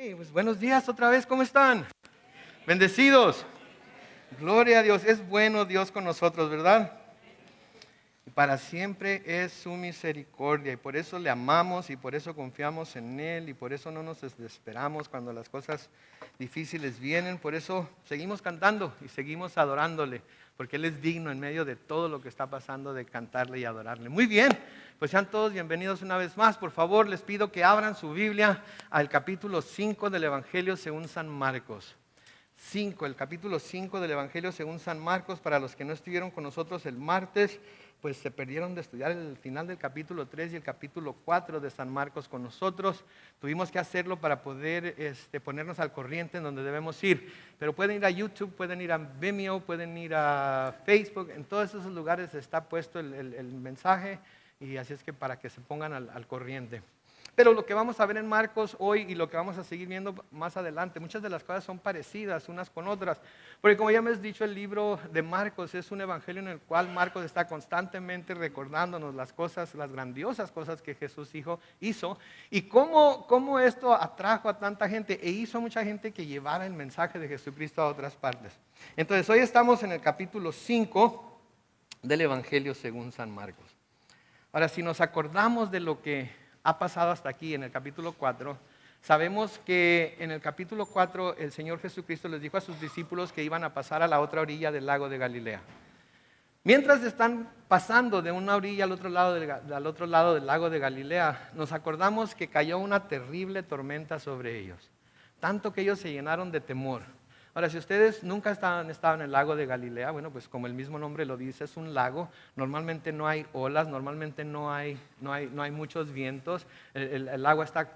Hey, pues buenos días otra vez, ¿cómo están? Bendecidos. Gloria a Dios, es bueno Dios con nosotros, ¿verdad? Y para siempre es su misericordia y por eso le amamos y por eso confiamos en Él y por eso no nos desesperamos cuando las cosas difíciles vienen. Por eso seguimos cantando y seguimos adorándole, porque Él es digno en medio de todo lo que está pasando de cantarle y adorarle. Muy bien, pues sean todos bienvenidos una vez más. Por favor, les pido que abran su Biblia al capítulo 5 del Evangelio según San Marcos. El capítulo 5 del Evangelio según San Marcos. Para los que no estuvieron con nosotros el martes, pues se perdieron de estudiar el final del capítulo 3 y el capítulo 4 de San Marcos con nosotros. Tuvimos que hacerlo para poder ponernos al corriente en donde debemos ir. Pero pueden ir a YouTube, pueden ir a Vimeo, pueden ir a Facebook. En todos esos lugares está puesto el mensaje y así es que para que se pongan al corriente. Pero lo que vamos a ver en Marcos hoy y lo que vamos a seguir viendo más adelante, muchas de las cosas son parecidas unas con otras. Porque como ya me has dicho, el libro de Marcos es un evangelio en el cual Marcos está constantemente recordándonos las cosas, las grandiosas cosas que Jesús hizo y cómo esto atrajo a tanta gente e hizo a mucha gente que llevara el mensaje de Jesucristo a otras partes. Entonces hoy estamos en el capítulo 5 del evangelio según San Marcos. Ahora, si nos acordamos de lo que ha pasado hasta aquí en el capítulo 4, sabemos que en el capítulo 4 el Señor Jesucristo les dijo a sus discípulos que iban a pasar a la otra orilla del lago de Galilea. Mientras están pasando de una orilla al otro lado del lago de Galilea, nos acordamos que cayó una terrible tormenta sobre ellos, tanto que ellos se llenaron de temor. Ahora, si ustedes nunca han estado en el lago de Galilea, bueno, pues como el mismo nombre lo dice, es un lago. Normalmente no hay olas, normalmente no hay muchos vientos. El agua está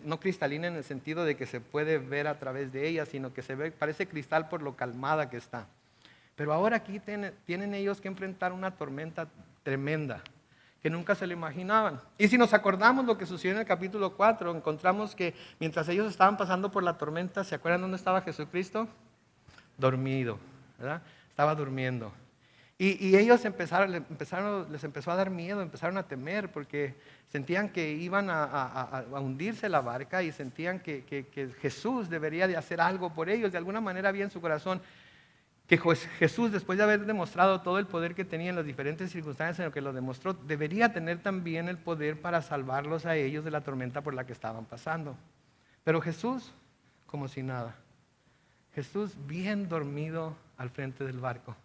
no cristalina en el sentido de que se puede ver a través de ella, sino que parece cristal por lo calmada que está. Pero ahora aquí tienen ellos que enfrentar una tormenta tremenda que nunca se lo imaginaban. Y si nos acordamos lo que sucedió en el capítulo 4, encontramos que mientras ellos estaban pasando por la tormenta, ¿se acuerdan dónde estaba Jesucristo? Dormido, ¿verdad? Estaba durmiendo. Y ellos les empezó a dar miedo, empezaron a temer porque sentían que iban a hundirse la barca y sentían que Jesús debería de hacer algo por ellos. De alguna manera había en su corazón que Jesús, después de haber demostrado todo el poder que tenía en las diferentes circunstancias en las que lo demostró, debería tener también el poder para salvarlos a ellos de la tormenta por la que estaban pasando. Pero Jesús, como si nada. Jesús bien dormido al frente del barco.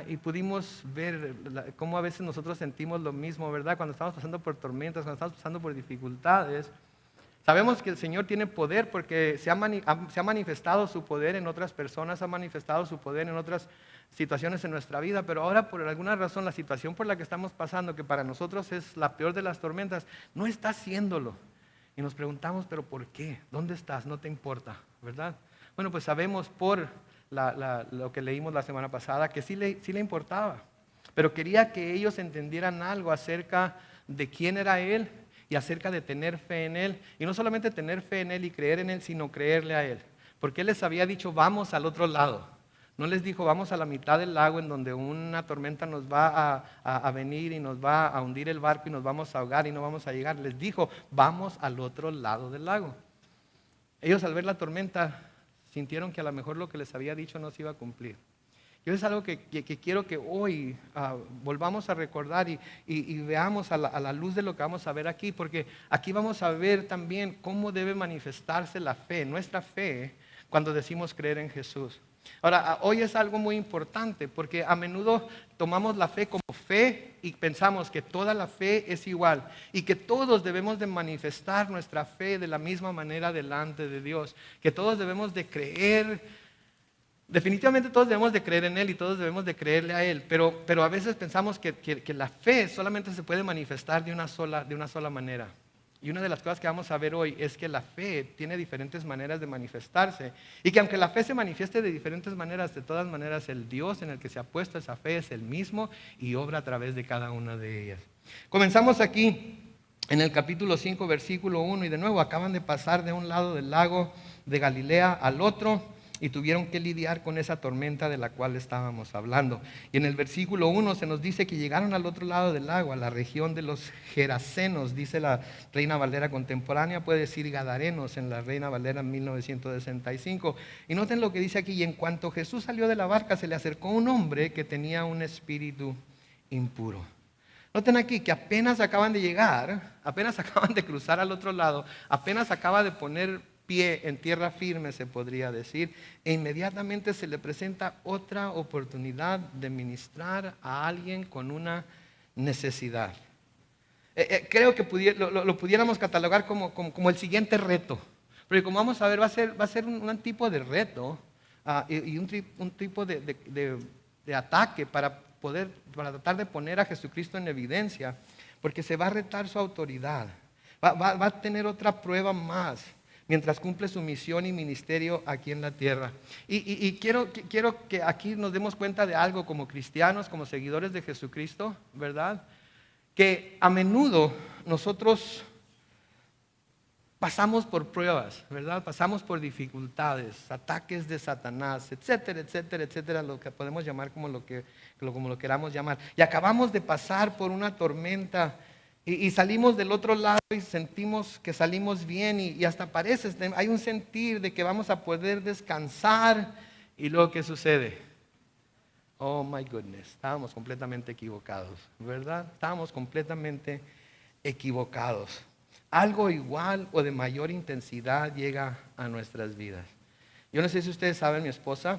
Y pudimos ver cómo a veces nosotros sentimos lo mismo, ¿verdad? Cuando estamos pasando por tormentas, cuando estamos pasando por dificultades. Sabemos que el Señor tiene poder porque se ha manifestado su poder en otras personas, ha manifestado su poder en otras situaciones en nuestra vida, pero ahora por alguna razón la situación por la que estamos pasando, que para nosotros es la peor de las tormentas, no está haciéndolo. Y nos preguntamos, ¿pero por qué? ¿Dónde estás? No te importa, ¿verdad? Bueno, pues sabemos por lo que leímos la semana pasada que sí le importaba, pero quería que ellos entendieran algo acerca de quién era Él y acerca de tener fe en Él. Y no solamente tener fe en Él y creer en Él, sino creerle a Él. Porque Él les había dicho, vamos al otro lado. No les dijo, vamos a la mitad del lago en donde una tormenta nos va a venir y nos va a hundir el barco y nos vamos a ahogar y no vamos a llegar. Les dijo, vamos al otro lado del lago. Ellos al ver la tormenta sintieron que a lo mejor lo que les había dicho no se iba a cumplir. Y eso es algo que quiero que hoy volvamos a recordar y veamos a la luz de lo que vamos a ver aquí, porque aquí vamos a ver también cómo debe manifestarse la fe, nuestra fe, cuando decimos creer en Jesús. Ahora, hoy es algo muy importante, porque a menudo tomamos la fe como fe y pensamos que toda la fe es igual y que todos debemos de manifestar nuestra fe de la misma manera delante de Dios, que todos debemos de creer. Definitivamente todos debemos de creer en Él y todos debemos de creerle a Él, pero a veces pensamos que la fe solamente se puede manifestar de una sola manera. Y una de las cosas que vamos a ver hoy es que la fe tiene diferentes maneras de manifestarse y que aunque la fe se manifieste de diferentes maneras, de todas maneras el Dios en el que se ha puesto esa fe es el mismo y obra a través de cada una de ellas. Comenzamos aquí en el capítulo 5, versículo 1 y de nuevo acaban de pasar de un lado del lago de Galilea al otro. y tuvieron que lidiar con esa tormenta de la cual estábamos hablando. Y en el versículo 1 se nos dice que llegaron al otro lado del lago, a la región de los Gerasenos, dice la Reina Valera contemporánea, puede decir Gadarenos en la Reina Valera 1965. Y noten lo que dice aquí: y en cuanto Jesús salió de la barca, se le acercó un hombre que tenía un espíritu impuro. Noten aquí que apenas acaban de llegar, apenas acaban de cruzar al otro lado, apenas acaba de poner pie en tierra firme, se podría decir, e inmediatamente se le presenta otra oportunidad de ministrar a alguien con una necesidad. Creo que lo pudiéramos catalogar como el siguiente reto, porque como vamos a ver, va a ser un tipo de reto y un tipo de ataque para tratar de poner a Jesucristo en evidencia, porque se va a retar su autoridad, va a tener otra prueba más mientras cumple su misión y ministerio aquí en la tierra. Y quiero que aquí nos demos cuenta de algo como cristianos, como seguidores de Jesucristo, ¿verdad? Que a menudo nosotros pasamos por pruebas, ¿verdad? Pasamos por dificultades, ataques de Satanás, etcétera, etcétera, etcétera, lo que podemos llamar como lo queramos llamar. Y acabamos de pasar por una tormenta y salimos del otro lado y sentimos que salimos bien y hasta parece, hay un sentir de que vamos a poder descansar. Y luego, ¿qué sucede? Oh my goodness, estábamos completamente equivocados, ¿verdad? Estábamos completamente equivocados. Algo igual o de mayor intensidad llega a nuestras vidas. Yo no sé si ustedes saben, mi esposa,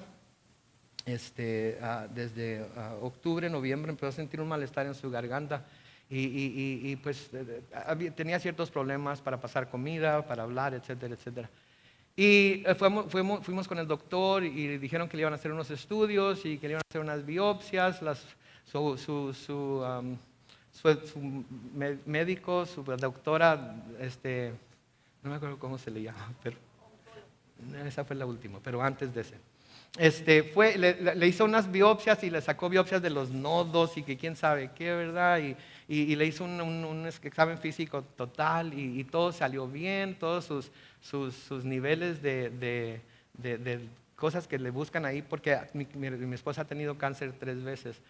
desde octubre, noviembre, empezó a sentir un malestar en su garganta y pues tenía ciertos problemas para pasar comida, para hablar, etcétera, etcétera. Y fuimos con el doctor y le dijeron que le iban a hacer unos estudios y que le iban a hacer unas biopsias. Su médico, su doctora, no me acuerdo cómo se le llama, pero esa fue la última, pero antes de ese. Le hizo unas biopsias y le sacó biopsias de los nodos y que quién sabe qué, ¿verdad? Y le hizo un examen físico total y todo salió bien, todos sus niveles de cosas que le buscan ahí, porque mi esposa ha tenido cáncer 3 veces.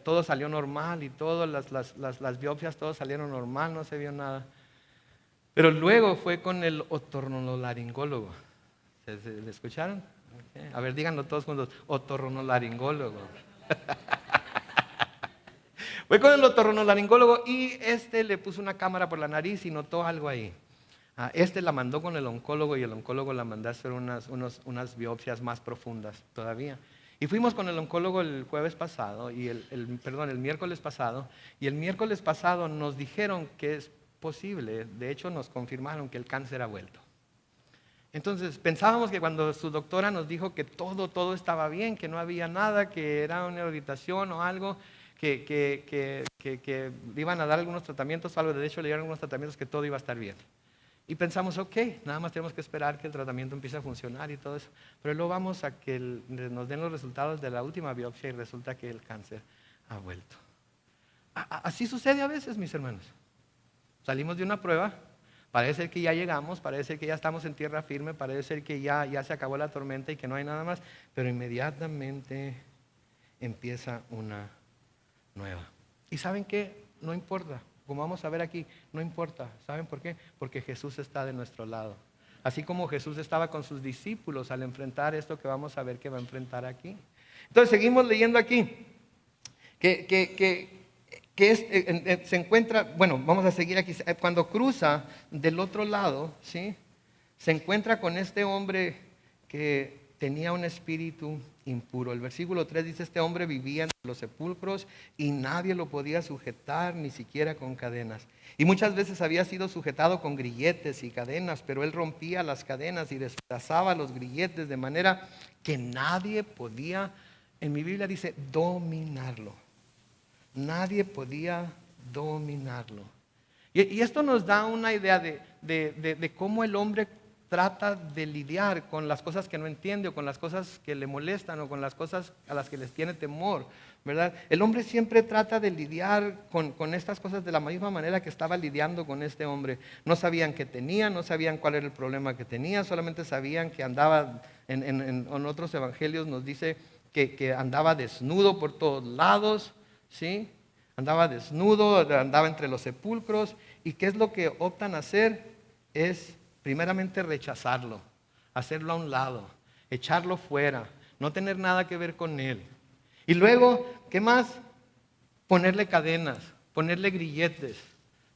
Todo salió normal y todas las biopsias, todo salieron normal, no se vio nada. Pero luego fue con el otorrinolaringólogo. ¿Le escucharon? Okay. A ver, díganlo todos juntos: otorrinolaringólogo. Fue con el otorrinolaringólogo y le puso una cámara por la nariz y notó algo ahí. La mandó con el oncólogo y el oncólogo la mandó a hacer unas biopsias más profundas todavía. Y fuimos con el oncólogo el jueves pasado, el miércoles pasado, y el miércoles pasado nos dijeron que es posible, de hecho nos confirmaron que el cáncer ha vuelto. Entonces pensábamos que cuando su doctora nos dijo que todo estaba bien, que no había nada, que era una irritación o algo, que le iban a dar algunos tratamientos o algo, de hecho le dieron algunos tratamientos, que todo iba a estar bien. Y pensamos, ok, nada más tenemos que esperar que el tratamiento empiece a funcionar y todo eso. Pero luego vamos a que nos den los resultados de la última biopsia y resulta que el cáncer ha vuelto. Así sucede a veces, mis hermanos. Salimos de una prueba, parece ser que ya llegamos, parece ser que ya estamos en tierra firme, parece ser que ya se acabó la tormenta y que no hay nada más, pero inmediatamente empieza una nueva. ¿Y saben qué? No importa. Como vamos a ver aquí, no importa. ¿Saben por qué? Porque Jesús está de nuestro lado. Así como Jesús estaba con sus discípulos al enfrentar esto que vamos a ver que va a enfrentar aquí. Entonces seguimos leyendo aquí. Se encuentra, bueno, vamos a seguir aquí. Cuando cruza del otro lado, ¿sí? Se encuentra con este hombre que tenía un espíritu impuro. El versículo 3 dice: este hombre vivía entre los sepulcros y nadie lo podía sujetar, ni siquiera con cadenas. Y muchas veces había sido sujetado con grilletes y cadenas, pero él rompía las cadenas y despedazaba los grilletes de manera que nadie podía, en mi Biblia dice, dominarlo. Nadie podía dominarlo. Y esto nos da una idea de cómo el hombre trata de lidiar con las cosas que no entiende, o con las cosas que le molestan, o con las cosas a las que les tiene temor, ¿verdad? El hombre siempre trata de lidiar con estas cosas de la misma manera que estaba lidiando con este hombre. No sabían qué tenía, no sabían cuál era el problema que tenía, solamente sabían que andaba en otros evangelios nos dice que andaba desnudo por todos lados, ¿sí? Andaba desnudo, andaba entre los sepulcros. ¿Y qué es lo que optan a hacer? Es primeramente rechazarlo, hacerlo a un lado, echarlo fuera, no tener nada que ver con él. Y luego, ¿qué más? Ponerle cadenas, ponerle grilletes,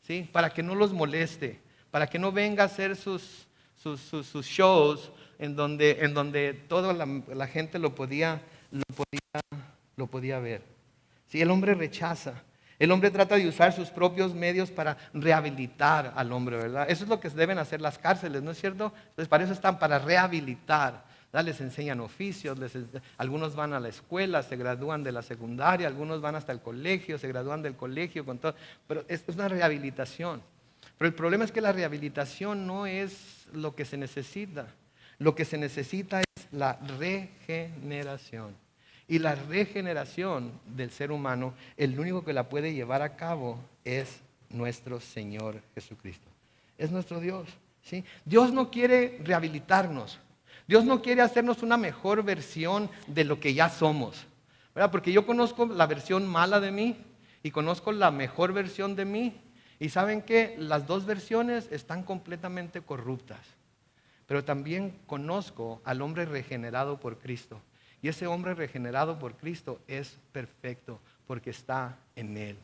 ¿sí? Para que no los moleste, para que no venga a hacer sus shows en donde toda la gente lo podía ver. ¿Sí? El hombre rechaza. El hombre trata de usar sus propios medios para rehabilitar al hombre, ¿verdad? Eso es lo que deben hacer las cárceles, ¿no es cierto? Entonces, para eso están, para rehabilitar. ¿Verdad? Les enseñan oficios, algunos van a la escuela, se gradúan de la secundaria, algunos van hasta el colegio, se gradúan del colegio, con todo. Pero es una rehabilitación. Pero el problema es que la rehabilitación no es lo que se necesita. Lo que se necesita es la regeneración. Y la regeneración del ser humano, el único que la puede llevar a cabo es nuestro Señor Jesucristo. Es nuestro Dios, ¿sí? Dios no quiere rehabilitarnos. Dios no quiere hacernos una mejor versión de lo que ya somos, ¿verdad? Porque yo conozco la versión mala de mí y conozco la mejor versión de mí. Y saben que las dos versiones están completamente corruptas. Pero también conozco al hombre regenerado por Cristo. Y ese hombre regenerado por Cristo es perfecto porque está en Él.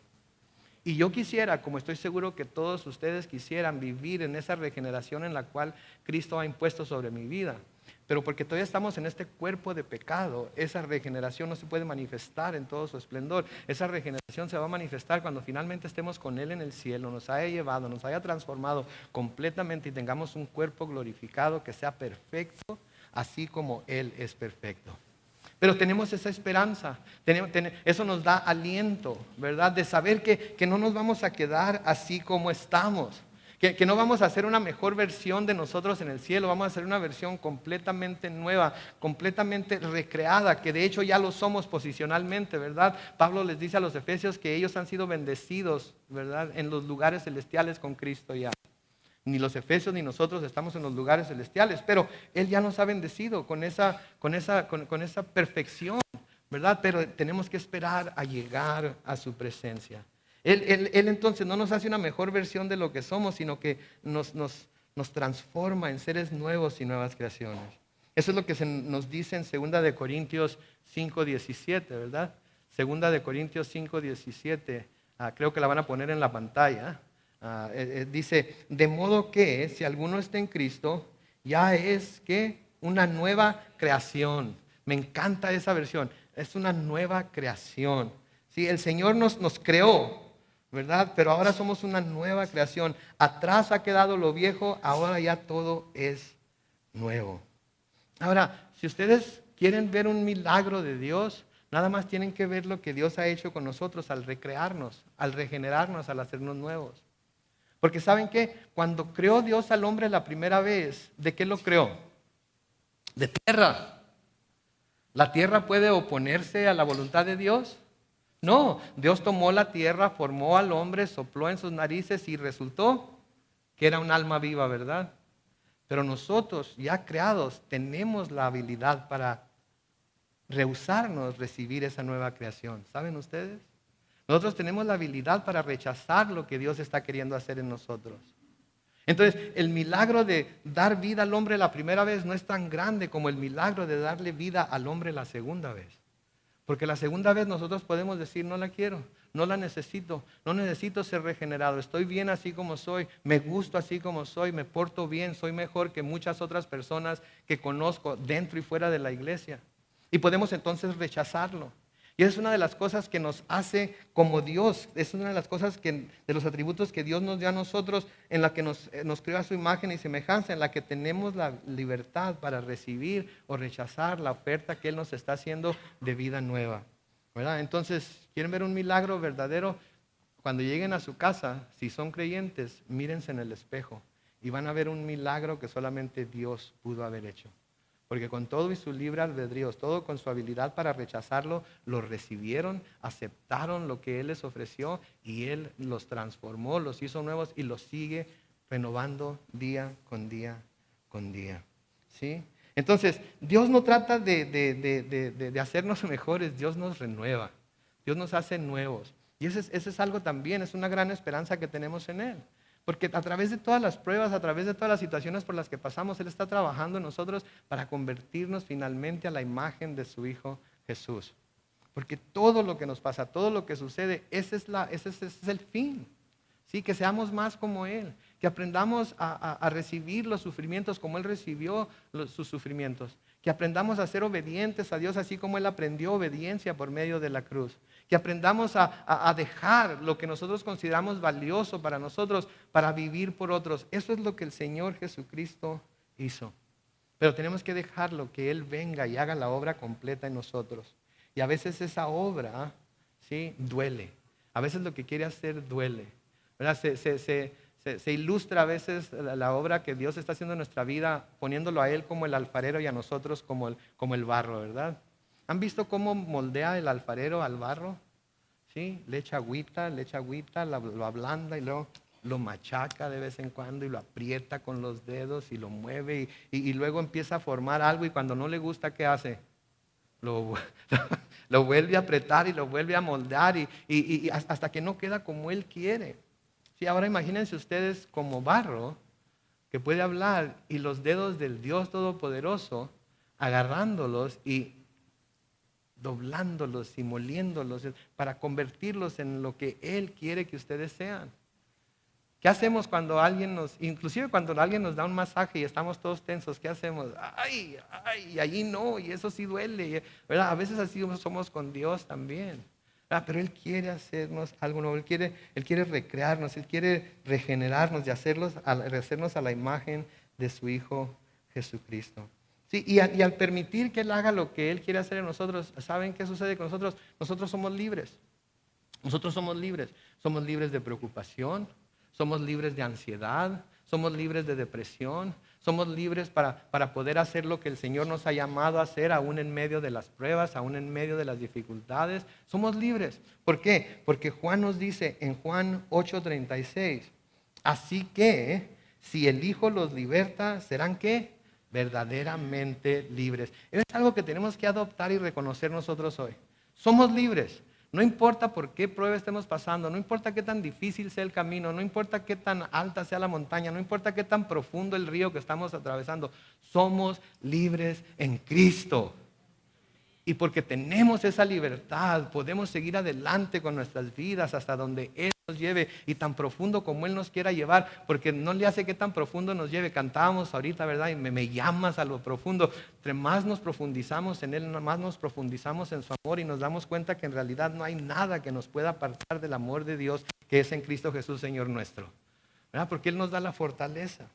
Y yo quisiera, como estoy seguro que todos ustedes quisieran, vivir en esa regeneración en la cual Cristo ha impuesto sobre mi vida. Pero porque todavía estamos en este cuerpo de pecado, esa regeneración no se puede manifestar en todo su esplendor. Esa regeneración se va a manifestar cuando finalmente estemos con Él en el cielo, nos haya llevado, nos haya transformado completamente y tengamos un cuerpo glorificado que sea perfecto, así como Él es perfecto. Pero tenemos esa esperanza, eso nos da aliento, ¿verdad? De saber que no nos vamos a quedar así como estamos, que no vamos a hacer una mejor versión de nosotros en el cielo, vamos a hacer una versión completamente nueva, completamente recreada, que de hecho ya lo somos posicionalmente, ¿verdad? Pablo les dice a los efesios que ellos han sido bendecidos, ¿verdad? En los lugares celestiales con Cristo ya. Ni los efesios ni nosotros estamos en los lugares celestiales, pero Él ya nos ha bendecido con esa perfección, ¿verdad? Pero tenemos que esperar a llegar a su presencia. Él entonces no nos hace una mejor versión de lo que somos, sino que nos transforma en seres nuevos y nuevas creaciones. Eso es lo que nos dice en 2 de Corintios 5:17, ¿verdad? 2 de Corintios 5:17, creo que la van a poner en la pantalla. Dice, de modo que si alguno está en Cristo, ya es que una nueva creación. Me encanta esa versión, es una nueva creación. Sí, el Señor nos creó, ¿verdad? Pero ahora somos una nueva creación. Atrás ha quedado lo viejo, ahora ya todo es nuevo. Ahora, si ustedes quieren ver un milagro de Dios, nada más tienen que ver lo que Dios ha hecho con nosotros al recrearnos, al regenerarnos, al hacernos nuevos. Porque ¿saben qué? Cuando creó Dios al hombre la primera vez, ¿de qué lo creó? De tierra. ¿La tierra puede oponerse a la voluntad de Dios? No, Dios tomó la tierra, formó al hombre, sopló en sus narices y resultó que era un alma viva, ¿verdad? Pero nosotros, ya creados, tenemos la habilidad para rehusarnos recibir esa nueva creación. ¿Saben ustedes? Nosotros tenemos la habilidad para rechazar lo que Dios está queriendo hacer en nosotros. Entonces, el milagro de dar vida al hombre la primera vez no es tan grande como el milagro de darle vida al hombre la segunda vez. Porque la segunda vez nosotros podemos decir, no la quiero, no la necesito, no necesito ser regenerado, estoy bien así como soy, me gusto así como soy, me porto bien, soy mejor que muchas otras personas que conozco dentro y fuera de la iglesia. Y podemos entonces rechazarlo. Y es una de las cosas que nos hace como Dios, es una de las cosas de los atributos que Dios nos dio a nosotros, en la que nos creó a su imagen y semejanza, en la que tenemos la libertad para recibir o rechazar la oferta que Él nos está haciendo de vida nueva, ¿verdad? Entonces, ¿quieren ver un milagro verdadero? Cuando lleguen a su casa, si son creyentes, mírense en el espejo y van a ver un milagro que solamente Dios pudo haber hecho. Porque con todo y su libre albedrío, todo con su habilidad para rechazarlo, lo recibieron, aceptaron lo que Él les ofreció y Él los transformó, los hizo nuevos y los sigue renovando día con día con día. ¿Sí? Entonces, Dios no trata de hacernos mejores, Dios nos renueva, Dios nos hace nuevos. Y ese es algo también, es una gran esperanza que tenemos en Él. Porque a través de todas las pruebas, a través de todas las situaciones por las que pasamos, Él está trabajando en nosotros para convertirnos finalmente a la imagen de su Hijo Jesús. Porque todo lo que nos pasa, todo lo que sucede, ese es el fin. ¿Sí? Que seamos más como Él, que aprendamos a recibir los sufrimientos como Él recibió sus sufrimientos, que aprendamos a ser obedientes a Dios así como Él aprendió obediencia por medio de la cruz, que aprendamos a dejar lo que nosotros consideramos valioso para nosotros para vivir por otros. Eso es lo que el Señor Jesucristo hizo. Pero tenemos que dejarlo, que Él venga y haga la obra completa en nosotros. Y a veces esa obra, ¿sí?, duele. A veces lo que quiere hacer duele. ¿Verdad? Se ilustra a veces la obra que Dios está haciendo en nuestra vida poniéndolo a Él como el alfarero y a nosotros como el barro, ¿verdad? ¿Han visto cómo moldea el alfarero al barro? ¿Sí? Le echa agüita, lo ablanda y luego lo machaca de vez en cuando y lo aprieta con los dedos y lo mueve y luego empieza a formar algo y cuando no le gusta, ¿qué hace? Lo vuelve a apretar y lo vuelve a moldear y hasta que no queda como Él quiere. Sí, ahora imagínense ustedes como barro que puede hablar y los dedos del Dios Todopoderoso agarrándolos y doblándolos y moliéndolos para convertirlos en lo que Él quiere que ustedes sean. ¿Qué hacemos cuando inclusive cuando alguien nos da un masaje y estamos todos tensos? ¿Qué hacemos? Ay, y allí no, y eso sí duele, ¿verdad? A veces así somos con Dios también. Pero Él quiere hacernos algo nuevo, Él quiere recrearnos, Él quiere regenerarnos y hacernos a la imagen de su Hijo Jesucristo. Sí, y al permitir que Él haga lo que Él quiere hacer en nosotros, ¿saben qué sucede con nosotros? Nosotros somos libres. Nosotros somos libres. Somos libres de preocupación, somos libres de ansiedad, somos libres de depresión, somos libres para poder hacer lo que el Señor nos ha llamado a hacer aún en medio de las pruebas, aún en medio de las dificultades. Somos libres. ¿Por qué? Porque Juan nos dice en Juan 8:36, así que si el Hijo los liberta, ¿serán qué? Verdaderamente libres. Es algo que tenemos que adoptar y reconocer nosotros hoy. Somos libres. No importa por qué prueba estemos pasando, no importa qué tan difícil sea el camino, no importa qué tan alta sea la montaña, no importa qué tan profundo el río que estamos atravesando, somos libres en Cristo. Y porque tenemos esa libertad, podemos seguir adelante con nuestras vidas hasta donde Él nos lleve y tan profundo como Él nos quiera llevar, porque no le hace que tan profundo nos lleve. Cantábamos ahorita, ¿verdad? Y me llamas a lo profundo. Entre más nos profundizamos en Él, más nos profundizamos en su amor y nos damos cuenta que en realidad no hay nada que nos pueda apartar del amor de Dios que es en Cristo Jesús, Señor nuestro. ¿Verdad? Porque Él nos da la fortaleza,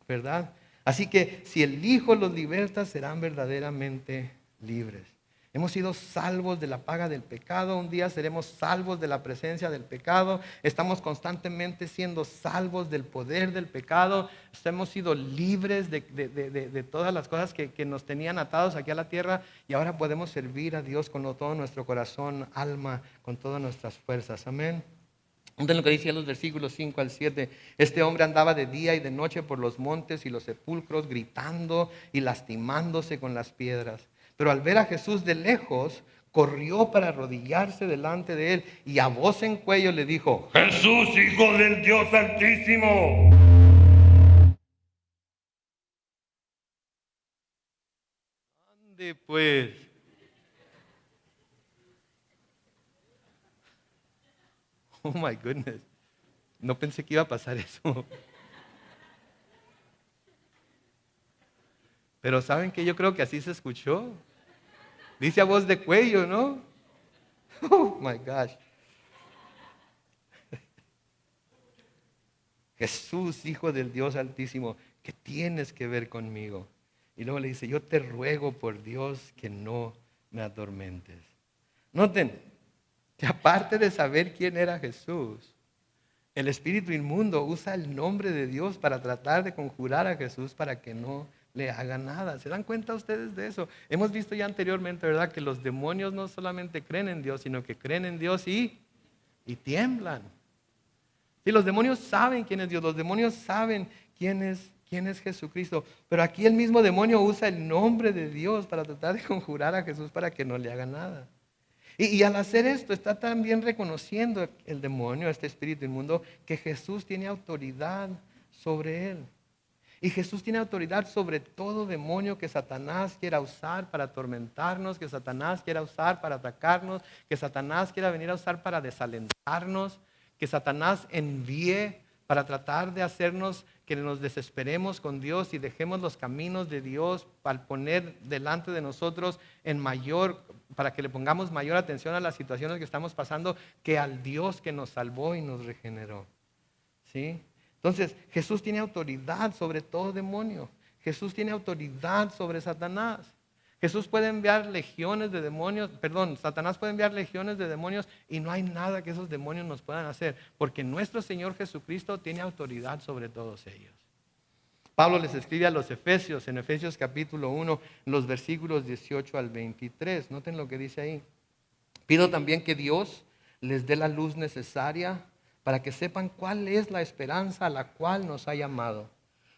¿verdad? Así que si el Hijo los liberta, serán verdaderamente libres. Hemos sido salvos de la paga del pecado. Un día seremos salvos de la presencia del pecado. Estamos constantemente siendo salvos del poder del pecado. Hemos sido libres de todas las cosas que nos tenían atados aquí a la tierra. Y ahora podemos servir a Dios con todo nuestro corazón, alma, con todas nuestras fuerzas. Amén. Noten lo que dice en los versículos 5 al 7. Este hombre andaba de día y de noche por los montes y los sepulcros, gritando y lastimándose con las piedras. Pero al ver a Jesús de lejos, corrió para arrodillarse delante de Él y a voz en cuello le dijo: Jesús, Hijo del Dios Altísimo. Ande pues. Oh my goodness. No pensé que iba a pasar eso. Pero ¿saben qué? Yo creo que así se escuchó. Dice a voz de cuello, ¿no? Oh my gosh. Jesús, Hijo del Dios Altísimo, ¿qué tienes que ver conmigo? Y luego le dice: yo te ruego por Dios que no me atormentes. Noten que aparte de saber quién era Jesús, el espíritu inmundo usa el nombre de Dios para tratar de conjurar a Jesús para que no le haga nada. ¿Se dan cuenta ustedes de eso? Hemos visto ya anteriormente, ¿verdad?, que los demonios no solamente creen en Dios, sino que creen en Dios y tiemblan. Sí, los demonios saben quién es Dios, los demonios saben quién quién es Jesucristo. Pero aquí el mismo demonio usa el nombre de Dios para tratar de conjurar a Jesús para que no le haga nada. Y al hacer esto está también reconociendo el demonio, este espíritu inmundo, que Jesús tiene autoridad sobre él. Y Jesús tiene autoridad sobre todo demonio que Satanás quiera usar para atormentarnos, que Satanás quiera usar para atacarnos, que Satanás quiera venir a usar para desalentarnos, que Satanás envíe para tratar de hacernos que nos desesperemos con Dios y dejemos los caminos de Dios para poner delante de nosotros para que le pongamos mayor atención a las situaciones que estamos pasando que al Dios que nos salvó y nos regeneró. ¿Sí? Entonces, Jesús tiene autoridad sobre todo demonio. Jesús tiene autoridad sobre Satanás. Jesús puede enviar legiones de demonios, Satanás puede enviar legiones de demonios y no hay nada que esos demonios nos puedan hacer, porque nuestro Señor Jesucristo tiene autoridad sobre todos ellos. Pablo les escribe a los Efesios, en Efesios capítulo 1, los versículos 18 al 23. Noten lo que dice ahí. Pido también que Dios les dé la luz necesaria para que sepan cuál es la esperanza a la cual nos ha llamado.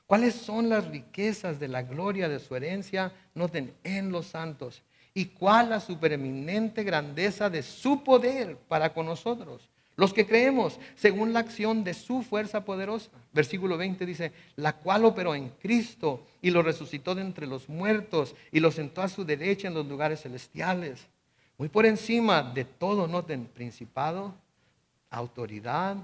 ¿Cuáles son las riquezas de la gloria de su herencia? Noten, en los santos. ¿Y cuál la supereminente grandeza de su poder para con nosotros? Los que creemos, según la acción de su fuerza poderosa. Versículo 20 dice, la cual operó en Cristo y lo resucitó de entre los muertos y lo sentó a su derecha en los lugares celestiales. Muy por encima de todo, noten, principado, autoridad,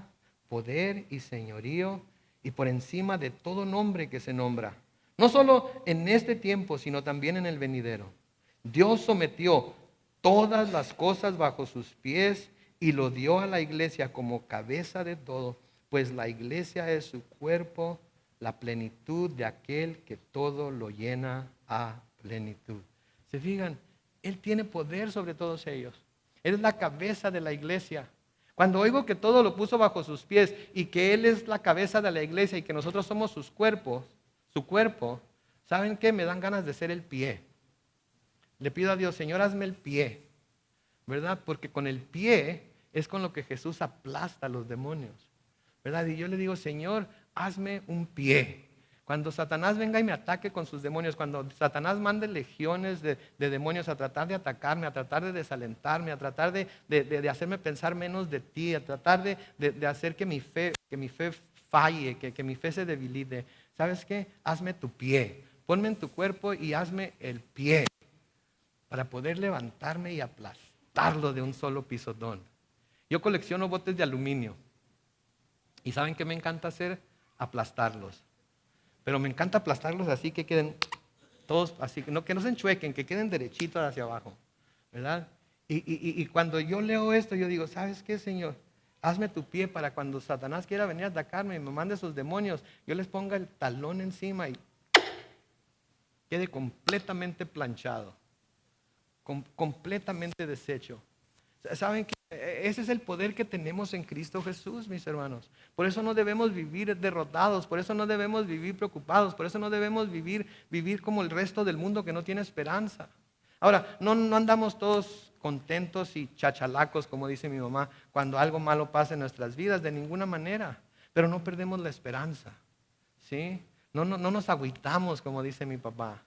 poder y señorío, y por encima de todo nombre que se nombra, no solo en este tiempo, sino también en el venidero. Dios sometió todas las cosas bajo sus pies y lo dio a la iglesia como cabeza de todo, pues la iglesia es su cuerpo, la plenitud de aquel que todo lo llena a plenitud. ¿Se fijan? Él tiene poder sobre todos ellos. Él es la cabeza de la iglesia. Cuando oigo que todo lo puso bajo sus pies y que Él es la cabeza de la iglesia y que nosotros somos su cuerpo, ¿saben qué? Me dan ganas de ser el pie. Le pido a Dios, Señor, hazme el pie, ¿verdad? Porque con el pie es con lo que Jesús aplasta a los demonios, ¿verdad? Y yo le digo, Señor, hazme un pie. Cuando Satanás venga y me ataque con sus demonios, cuando Satanás mande legiones de demonios a tratar de atacarme, a tratar de desalentarme, a tratar de hacerme pensar menos de ti, a tratar de hacer que mi fe falle, que mi fe se debilite, ¿sabes qué? Hazme tu pie, ponme en tu cuerpo y hazme el pie para poder levantarme y aplastarlo de un solo pisotón. Yo colecciono botes de aluminio y ¿saben qué me encanta hacer? Aplastarlos. Pero me encanta aplastarlos así que queden todos así, que no se enchuequen, que queden derechitos hacia abajo, ¿verdad? Y cuando yo leo esto, yo digo, ¿sabes qué, Señor? Hazme tu pie para cuando Satanás quiera venir a atacarme y me mande sus demonios, yo les ponga el talón encima y quede completamente planchado, completamente deshecho. ¿Saben qué? Ese es el poder que tenemos en Cristo Jesús, mis hermanos. Por eso no debemos vivir derrotados, por eso no debemos vivir preocupados, por eso no debemos vivir como el resto del mundo que no tiene esperanza. Ahora, no andamos todos contentos y chachalacos, como dice mi mamá, cuando algo malo pasa en nuestras vidas, de ninguna manera, pero no perdemos la esperanza, ¿sí? No nos agüitamos, como dice mi papá.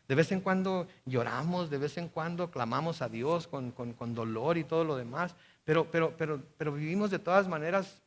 De vez en cuando lloramos, de vez en cuando clamamos a Dios con dolor y todo lo demás, pero vivimos de todas maneras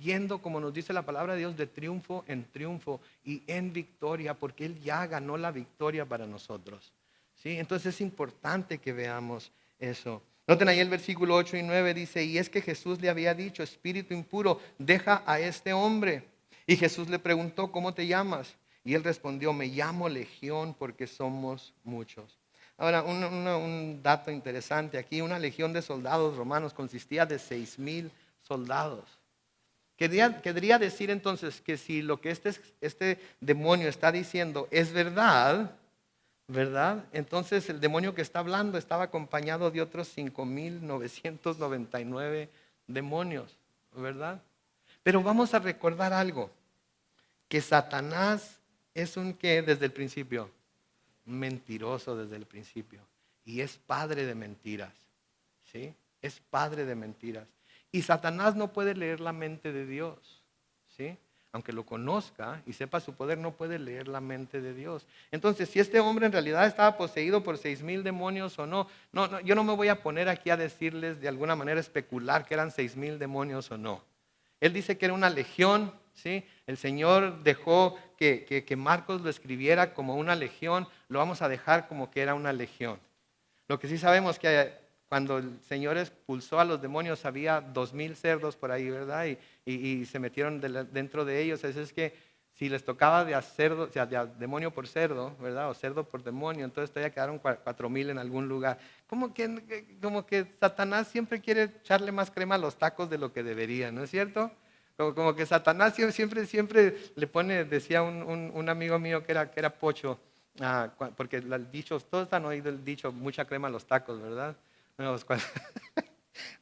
yendo, como nos dice la palabra de Dios, de triunfo en triunfo y en victoria, porque Él ya ganó la victoria para nosotros. ¿Sí? Entonces es importante que veamos eso. Noten ahí el versículo 8 y 9 dice, y es que Jesús le había dicho, espíritu impuro, deja a este hombre. Y Jesús le preguntó, ¿cómo te llamas? Y él respondió, me llamo Legión porque somos muchos. Ahora, un dato interesante aquí, una legión de soldados romanos consistía de 6,000 soldados. Querría decir entonces que si lo que este demonio está diciendo es verdad, entonces el demonio que está hablando estaba acompañado de otros 5,999 demonios, ¿verdad? Pero vamos a recordar algo, que Satanás es un que desde el principio, mentiroso desde el principio, y es padre de mentiras, ¿sí? Es padre de mentiras. Y Satanás no puede leer la mente de Dios, ¿sí? aunque lo conozca y sepa su poder, no puede leer la mente de Dios. Entonces, si este hombre en realidad estaba poseído por 6,000 demonios o no, yo no me voy a poner aquí a decirles de alguna manera especular que eran 6,000 demonios o no. Él dice que era una legión, ¿sí? El Señor dejó que Marcos lo escribiera como una legión, lo vamos a dejar como que era una legión. Lo que sí sabemos que cuando el Señor expulsó a los demonios había 2,000 cerdos por ahí, ¿verdad? Y se metieron dentro de ellos. Es que si les tocaba de a cerdo, o sea, de a demonio por cerdo, ¿verdad? O cerdo por demonio, entonces todavía quedaron 4,000 en algún lugar. Como que Satanás siempre quiere echarle más crema a los tacos de lo que debería, ¿no es cierto? Como que Satanás siempre le pone, decía un amigo mío que era pocho, porque el dicho, todos han oído el dicho, mucha crema a los tacos, ¿verdad? Bueno, pues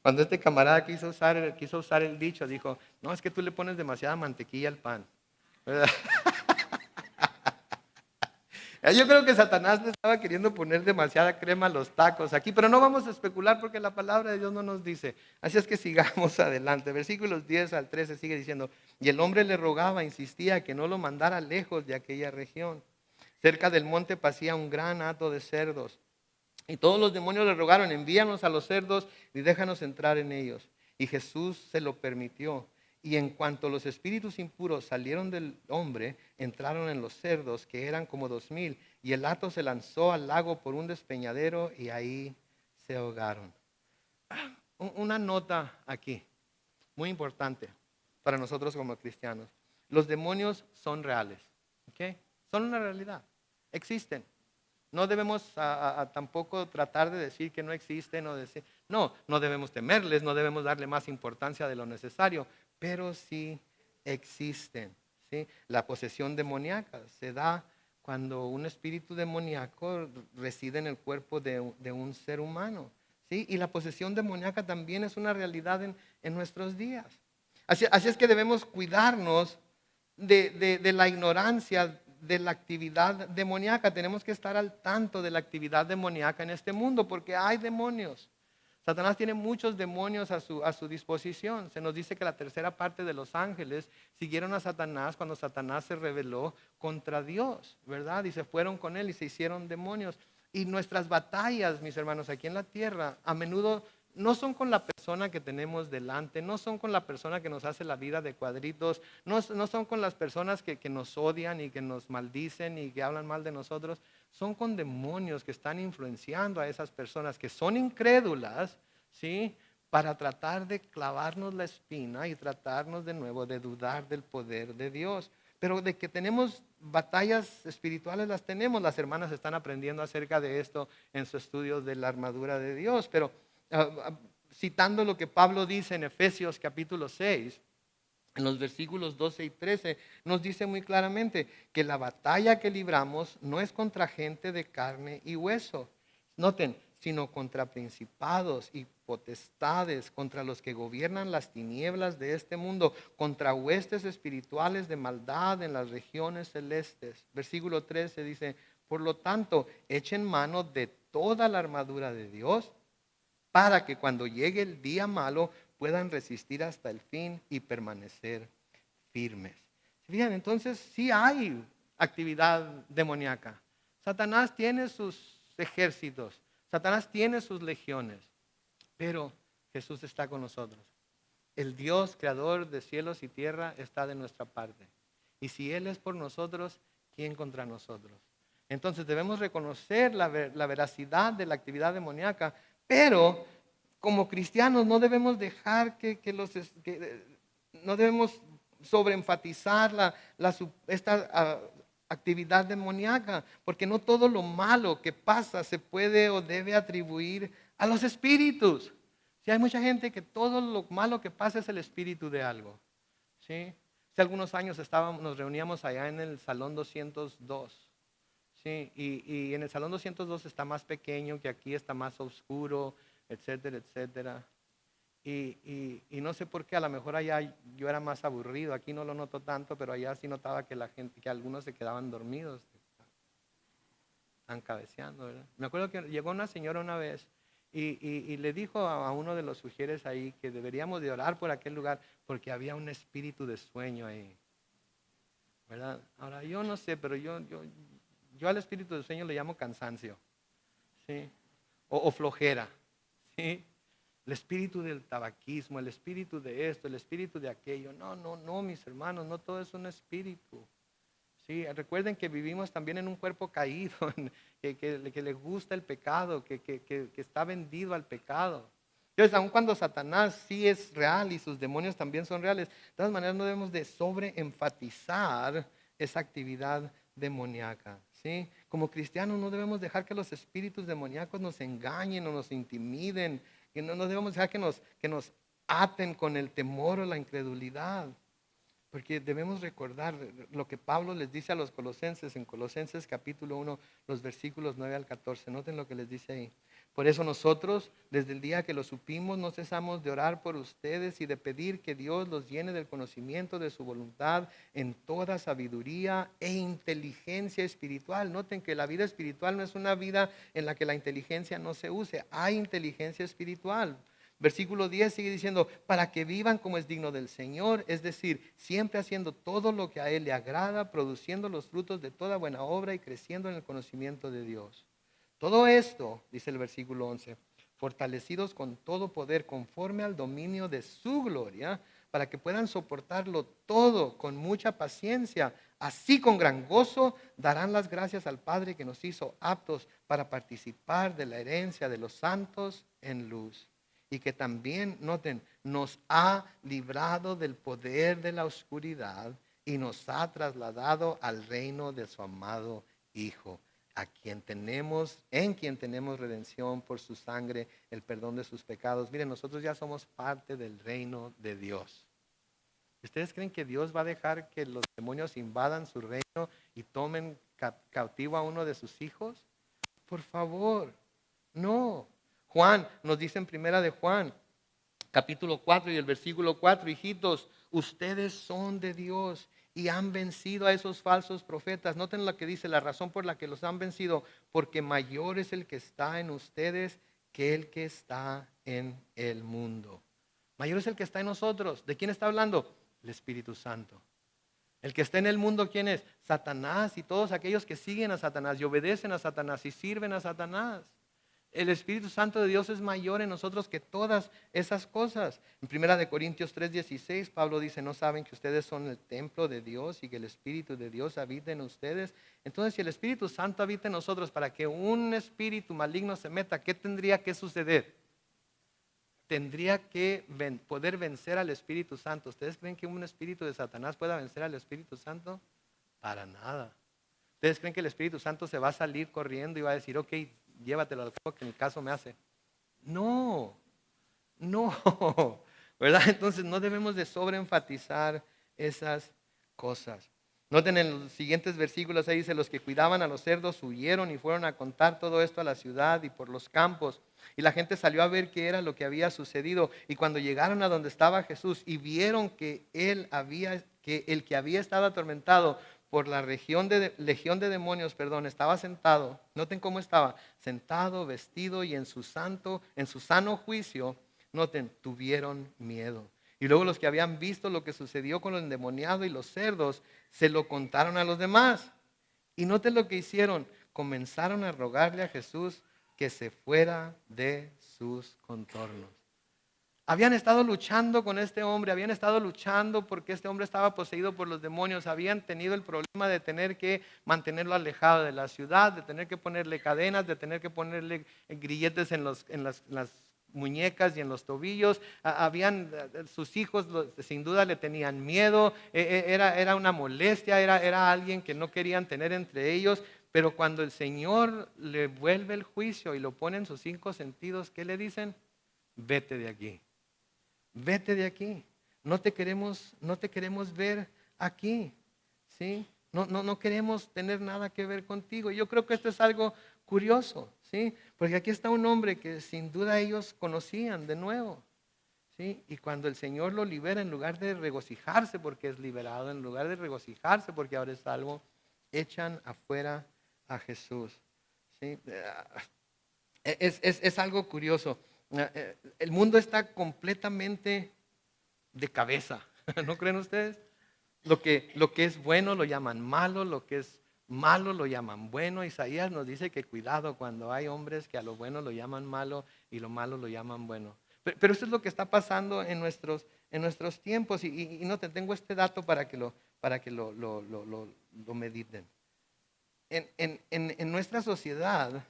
cuando este camarada quiso usar el dicho, dijo, no, es que tú le pones demasiada mantequilla al pan, ¿verdad? Yo creo que Satanás le estaba queriendo poner demasiada crema a los tacos aquí, pero no vamos a especular porque la palabra de Dios no nos dice. Así es que sigamos adelante. Versículos 10 al 13 sigue diciendo, y el hombre le rogaba, insistía que no lo mandara lejos de aquella región. Cerca del monte pasía un gran hato de cerdos. Y todos los demonios le rogaron, envíanos a los cerdos y déjanos entrar en ellos. Y Jesús se lo permitió. Y en cuanto los espíritus impuros salieron del hombre, entraron en los cerdos, que eran como 2,000. Y el hato se lanzó al lago por un despeñadero y ahí se ahogaron. Una nota aquí, muy importante para nosotros como cristianos. Los demonios son reales, ¿ok? Son una realidad, existen. No debemos tampoco tratar de decir que no existen o decir, no debemos temerles, no debemos darle más importancia de lo necesario, pero sí existen, ¿sí? La posesión demoníaca se da cuando un espíritu demoníaco reside en el cuerpo de un ser humano, ¿sí? Y la posesión demoníaca también es una realidad en nuestros días. Así es que debemos cuidarnos de la ignorancia de la actividad demoníaca. Tenemos que estar al tanto de la actividad demoníaca en este mundo porque hay demonios. Satanás tiene muchos demonios a su disposición. Se nos dice que la tercera parte de los ángeles siguieron a Satanás cuando Satanás se rebeló contra Dios, ¿verdad? Y se fueron con él y se hicieron demonios. Y nuestras batallas, mis hermanos, aquí en la tierra, a menudo no son con la persona que tenemos delante, no son con la persona que nos hace la vida de cuadritos, no son con las personas que nos odian y que nos maldicen y que hablan mal de nosotros, son con demonios que están influenciando a esas personas que son incrédulas, ¿sí? Para tratar de clavarnos la espina y tratarnos de nuevo de dudar del poder de Dios. Pero de que tenemos batallas espirituales, las tenemos. Las hermanas están aprendiendo acerca de esto en su estudio de la armadura de Dios, pero citando lo que Pablo dice en Efesios capítulo 6, en los versículos 12 y 13, nos dice muy claramente que la batalla que libramos no es contra gente de carne y hueso. Noten, sino contra principados y potestades, contra los que gobiernan las tinieblas de este mundo, contra huestes espirituales de maldad en las regiones celestes. Versículo 13 dice, por lo tanto, echen mano de toda la armadura de Dios, para que cuando llegue el día malo puedan resistir hasta el fin y permanecer firmes. Fíjense, entonces sí hay actividad demoníaca. Satanás tiene sus ejércitos, Satanás tiene sus legiones, pero Jesús está con nosotros. El Dios creador de cielos y tierra está de nuestra parte. Y si Él es por nosotros, ¿quién contra nosotros? Entonces debemos reconocer la veracidad de la actividad demoníaca, pero como cristianos no debemos dejar no debemos sobreenfatizar esta actividad demoníaca, porque no todo lo malo que pasa se puede o debe atribuir a los espíritus. Si hay mucha gente que todo lo malo que pasa es el espíritu de algo, ¿sí? Hace algunos años nos reuníamos allá en el Salón 202. Sí, y en el Salón 202 está más pequeño, que aquí está más oscuro, etcétera, etcétera. Y no sé por qué, a lo mejor allá yo era más aburrido, aquí no lo noto tanto, pero allá sí notaba que que algunos se quedaban dormidos, estaban cabeceando, ¿verdad? Me acuerdo que llegó una señora una vez y le dijo a uno de los sugieres ahí que deberíamos de orar por aquel lugar porque había un espíritu de sueño ahí. ¿verdad? Ahora, yo no sé, pero yo al espíritu del sueño le llamo cansancio, ¿sí? O flojera, ¿sí? El espíritu del tabaquismo, el espíritu de esto, el espíritu de aquello. No, no, no, mis hermanos, no todo es un espíritu. Sí, recuerden que vivimos también en un cuerpo caído, que le gusta el pecado, que está vendido al pecado. Entonces, aun cuando Satanás sí es real y sus demonios también son reales, de todas maneras no debemos de sobreenfatizar esa actividad demoníaca. ¿Sí? Como cristianos no debemos dejar que los espíritus demoníacos nos engañen o nos intimiden, que no debemos dejar que nos aten con el temor o la incredulidad. Porque debemos recordar lo que Pablo les dice a los colosenses en Colosenses capítulo 1, los versículos 9 al 14. Noten lo que les dice ahí. Por eso nosotros, desde el día que lo supimos, no cesamos de orar por ustedes y de pedir que Dios los llene del conocimiento de su voluntad en toda sabiduría e inteligencia espiritual. Noten que la vida espiritual no es una vida en la que la inteligencia no se use. Hay inteligencia espiritual. Versículo 10 sigue diciendo, para que vivan como es digno del Señor, es decir, siempre haciendo todo lo que a Él le agrada, produciendo los frutos de toda buena obra y creciendo en el conocimiento de Dios. Todo esto, dice el versículo 11, fortalecidos con todo poder conforme al dominio de su gloria, para que puedan soportarlo todo con mucha paciencia, así con gran gozo darán las gracias al Padre que nos hizo aptos para participar de la herencia de los santos en luz. Y que también, noten, nos ha librado del poder de la oscuridad y nos ha trasladado al reino de su amado Hijo, en quien tenemos redención por su sangre, el perdón de sus pecados. Miren, nosotros ya somos parte del reino de Dios. ¿Ustedes creen que Dios va a dejar que los demonios invadan su reino y tomen cautivo a uno de sus hijos? Por favor, no. Juan nos dice en primera de Juan, capítulo 4 y el versículo 4, hijitos, ustedes son de Dios y han vencido a esos falsos profetas. Noten lo que dice, la razón por la que los han vencido, porque mayor es el que está en ustedes que el que está en el mundo. Mayor es el que está en nosotros. ¿De quién está hablando? El Espíritu Santo. El que está en el mundo, ¿quién es? Satanás y todos aquellos que siguen a Satanás y obedecen a Satanás y sirven a Satanás. El Espíritu Santo de Dios es mayor en nosotros que todas esas cosas. En 1 Corintios 3:16, Pablo dice, ¿no saben que ustedes son el templo de Dios y que el Espíritu de Dios habita en ustedes? Entonces, si el Espíritu Santo habita en nosotros, para que un espíritu maligno se meta, ¿qué tendría que suceder? Tendría que poder vencer al Espíritu Santo. ¿Ustedes creen que un espíritu de Satanás pueda vencer al Espíritu Santo? Para nada. ¿Ustedes creen que el Espíritu Santo se va a salir corriendo y va a decir, ok, llévatelo al cabo que mi caso me hace? No, no, ¿verdad? Entonces no debemos de sobreenfatizar esas cosas. Noten en los siguientes versículos, ahí dice, los que cuidaban a los cerdos huyeron y fueron a contar todo esto a la ciudad y por los campos. Y la gente salió a ver qué era lo que había sucedido. Y cuando llegaron a donde estaba Jesús y vieron que el que había estado atormentado por la legión de demonios, estaba sentado. Noten cómo estaba, sentado, vestido y en su sano juicio, noten, tuvieron miedo. Y luego los que habían visto lo que sucedió con el endemoniado y los cerdos, se lo contaron a los demás. Y noten lo que hicieron, comenzaron a rogarle a Jesús que se fuera de sus contornos. Habían estado luchando con este hombre, habían estado luchando porque este hombre estaba poseído por los demonios, habían tenido el problema de tener que mantenerlo alejado de la ciudad, de tener que ponerle cadenas, de tener que ponerle grilletes en las muñecas y en los tobillos. Sus hijos sin duda le tenían miedo, era una molestia, era alguien que no querían tener entre ellos. Pero cuando el Señor le vuelve el juicio y lo pone en sus 5 sentidos, ¿qué le dicen? Vete de aquí. Vete de aquí. No te queremos ver aquí. ¿Sí? No queremos tener nada que ver contigo. Yo creo que esto es algo curioso, ¿sí? Porque aquí está un hombre que sin duda ellos conocían de nuevo, ¿sí? Y cuando el Señor lo libera, en lugar de regocijarse porque es liberado, en lugar de regocijarse porque ahora es salvo, echan afuera a Jesús, ¿sí? Es algo curioso. El mundo está completamente de cabeza, ¿no creen ustedes? Lo que es bueno lo llaman malo, lo que es malo lo llaman bueno. Isaías nos dice que cuidado cuando hay hombres que a lo bueno lo llaman malo y lo malo lo llaman bueno. Pero eso es lo que está pasando en nuestros tiempos. Y no te tengo este dato para que lo mediten. En nuestra sociedad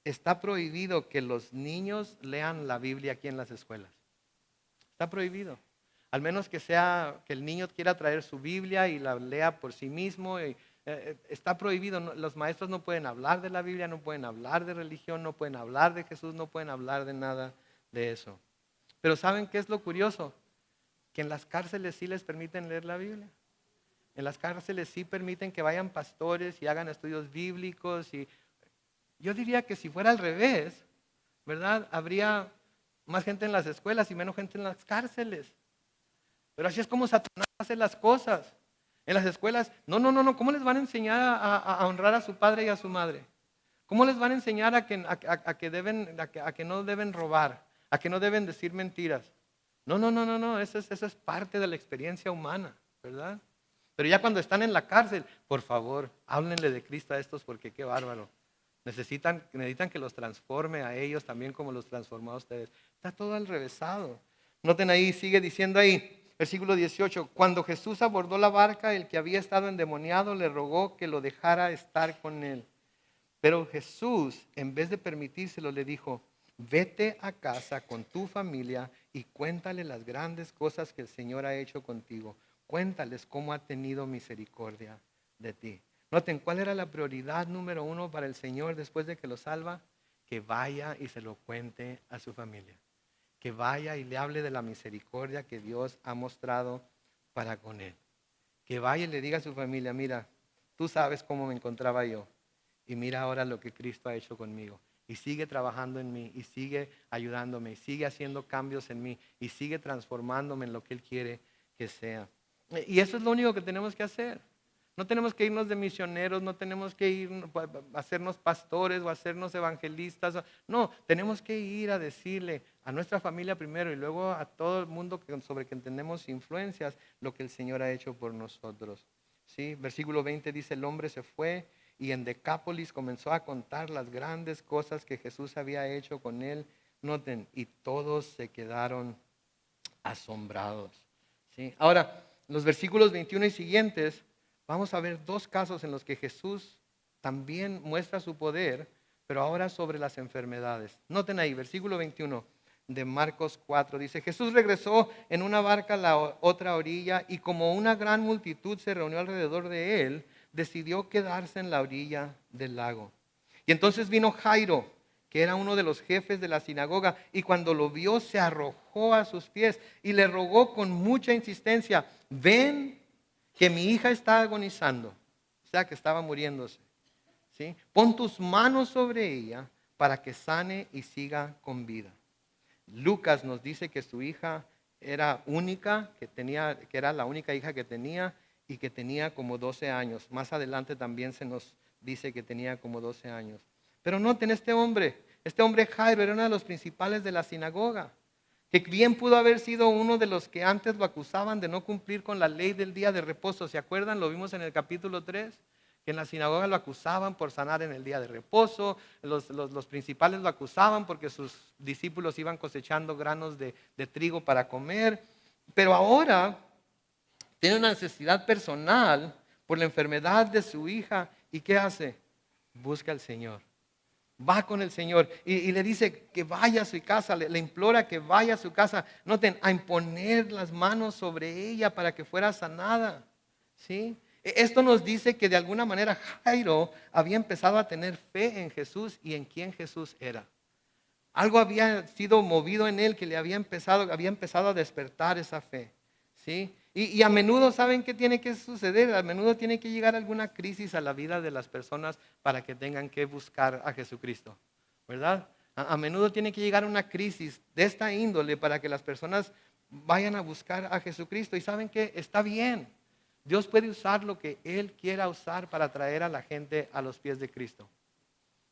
está prohibido que los niños lean la Biblia aquí en las escuelas. Está prohibido. Al menos que sea que el niño quiera traer su Biblia y la lea por sí mismo. Está prohibido. Los maestros no pueden hablar de la Biblia, no pueden hablar de religión, no pueden hablar de Jesús, no pueden hablar de nada de eso. Pero ¿saben qué es lo curioso? Que en las cárceles sí les permiten leer la Biblia. En las cárceles sí permiten que vayan pastores y hagan estudios bíblicos. Y yo diría que si fuera al revés, ¿verdad? Habría más gente en las escuelas y menos gente en las cárceles. Pero así es como Satanás hace las cosas. En las escuelas, no. ¿Cómo les van a enseñar a honrar a su padre y a su madre? ¿Cómo les van a enseñar a que no deben robar? A que no deben decir mentiras. No. Eso es parte de la experiencia humana, ¿verdad? Pero ya cuando están en la cárcel, por favor, háblenle de Cristo a estos porque qué bárbaro. Necesitan que los transforme a ellos también como los transformó a ustedes. Está todo al revésado. Noten ahí, sigue diciendo ahí, versículo 18. Cuando Jesús abordó la barca, el que había estado endemoniado le rogó que lo dejara estar con él. Pero Jesús, en vez de permitírselo, le dijo, vete a casa con tu familia y cuéntale las grandes cosas que el Señor ha hecho contigo. Cuéntales cómo ha tenido misericordia de ti. Noten, ¿cuál era la prioridad número uno para el Señor después de que lo salva? Que vaya y se lo cuente a su familia. Que vaya y le hable de la misericordia que Dios ha mostrado para con él. Que vaya y le diga a su familia, mira, tú sabes cómo me encontraba yo. Y mira ahora lo que Cristo ha hecho conmigo. Y sigue trabajando en mí, y sigue ayudándome, y sigue haciendo cambios en mí, y sigue transformándome en lo que Él quiere que sea. Y eso es lo único que tenemos que hacer. No tenemos que irnos de misioneros, no tenemos que ir a hacernos pastores o a hacernos evangelistas. No, tenemos que ir a decirle a nuestra familia primero y luego a todo el mundo sobre que tenemos influencias lo que el Señor ha hecho por nosotros. ¿Sí? Versículo 20 dice, el hombre se fue y en Decápolis comenzó a contar las grandes cosas que Jesús había hecho con él. Noten, y todos se quedaron asombrados. ¿Sí? Ahora, los versículos 21 y siguientes, vamos a ver dos casos en los que Jesús también muestra su poder, pero ahora sobre las enfermedades. Noten ahí, versículo 21 de Marcos 4, dice, Jesús regresó en una barca a la otra orilla y como una gran multitud se reunió alrededor de él, decidió quedarse en la orilla del lago. Y entonces vino Jairo, que era uno de los jefes de la sinagoga, y cuando lo vio se arrojó a sus pies y le rogó con mucha insistencia, ven que mi hija está agonizando, o sea que estaba muriéndose. ¿Sí? Pon tus manos sobre ella para que sane y siga con vida. Lucas nos dice que su hija era única, que era la única hija que tenía y que tenía como 12 años. Más adelante también se nos dice que tenía como 12 años. Pero noten, este hombre Jairo era uno de los principales de la sinagoga, que bien pudo haber sido uno de los que antes lo acusaban de no cumplir con la ley del día de reposo. ¿Se acuerdan? Lo vimos en el capítulo 3. Que en la sinagoga lo acusaban por sanar en el día de reposo, los principales lo acusaban porque sus discípulos iban cosechando granos de trigo para comer, pero ahora tiene una necesidad personal por la enfermedad de su hija, ¿y qué hace? Busca al Señor. Va con el Señor y le dice que vaya a su casa, le implora que vaya a su casa, noten, a imponer las manos sobre ella para que fuera sanada, ¿sí? Esto nos dice que de alguna manera Jairo había empezado a tener fe en Jesús y en quién Jesús era. Algo había sido movido en él que le había empezado a despertar esa fe. ¿Sí? Y a menudo, ¿saben qué tiene que suceder? A menudo tiene que llegar alguna crisis a la vida de las personas para que tengan que buscar a Jesucristo. ¿Verdad? A menudo tiene que llegar una crisis de esta índole para que las personas vayan a buscar a Jesucristo. Y ¿saben qué? Está bien. Dios puede usar lo que Él quiera usar para traer a la gente a los pies de Cristo.